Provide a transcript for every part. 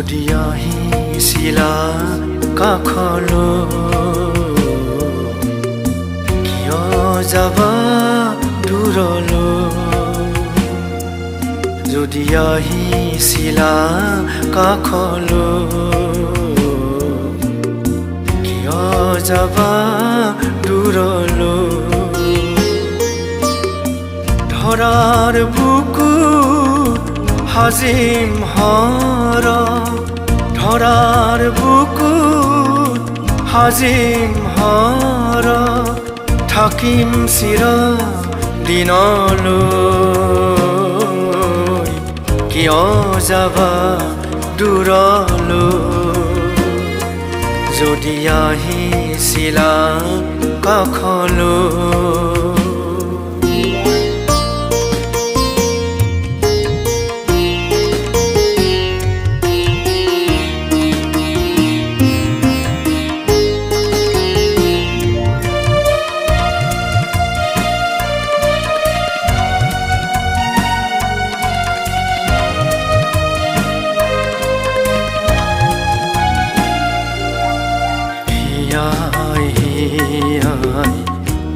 যদি আহিছিলা কাষলৈ কিয় যাবা দূৰলৈ যদি আহিছিলা কাষলৈ কিয় যাবা দূৰলৈ ধৰাৰ বুকুত হাজিম হৰহ ধৰাৰ বুকুত হাজিম হৰহ থাকিম চিৰ দিনলৈ কিয় যাবা দূৰলৈ যদি আহিছিলা কাষলৈ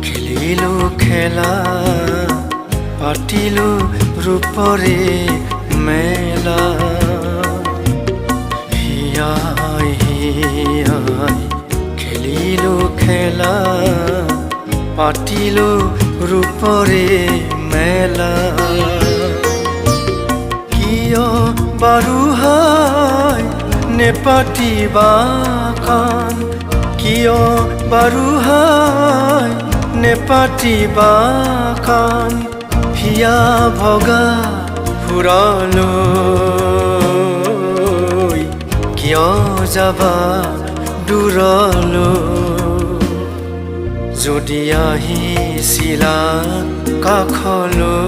খেলিলো খেলা পাতিলো ৰূপৰে মেলা হিয়াই হিয়াই খেলিলো খেলা পাতিলো ৰূপৰে মেলা কিয় বাৰু হাই নেপাতিবা কাণ কিয় বাৰু হাই নেপাতিবা কাণ হিয়া ভগা ফুৰলৈ কিয় যাবা দূৰলৈ যদি আহিছিলা কাষলৈ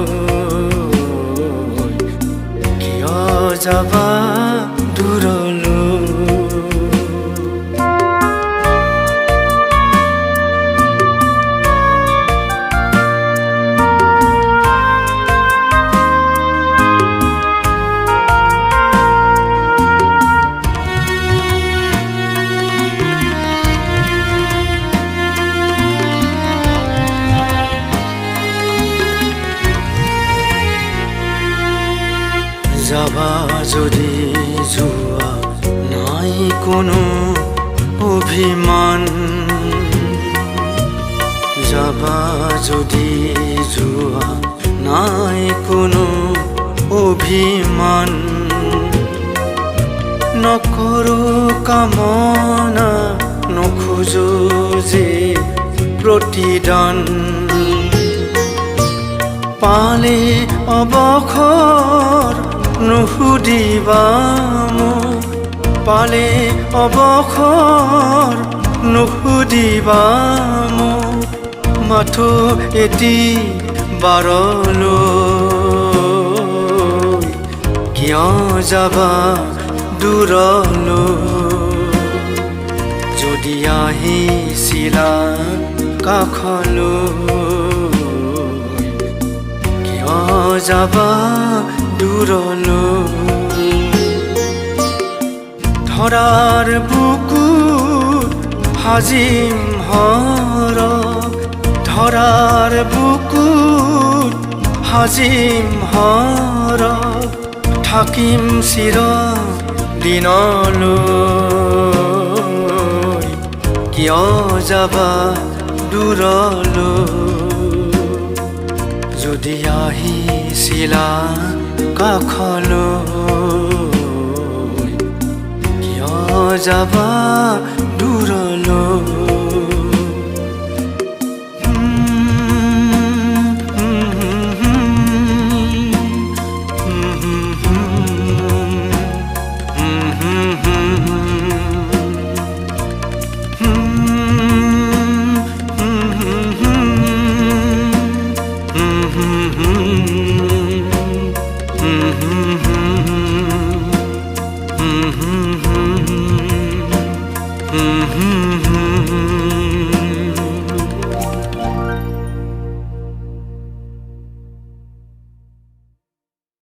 কিয় যাবা দূৰলৈ যাবা যদি যোৱা নাই কোনো অভিমান যাবা যদি যোৱা নাই কোনো অভিমান নকৰো কামনা নোখোজো যে প্ৰতিদান পালে অৱসৰ নুসুধিবা মোক পালে অৱসৰ নুসুধিবা মোক মাথো এটি বাৰলৈ কিয় যাবা দূৰলৈ যদি আহিছিলা কাষলৈ কিয় যাবা দূৰলৈ ধৰাৰ বুকুত হাজিম হৰহ ধৰাৰ বুকুত হাজিম হৰহ থাকিম চিৰ দিনলৈ কিয় যাবা দূৰলৈ যদি আহিছিলা কাষলৈ কিয় যাবা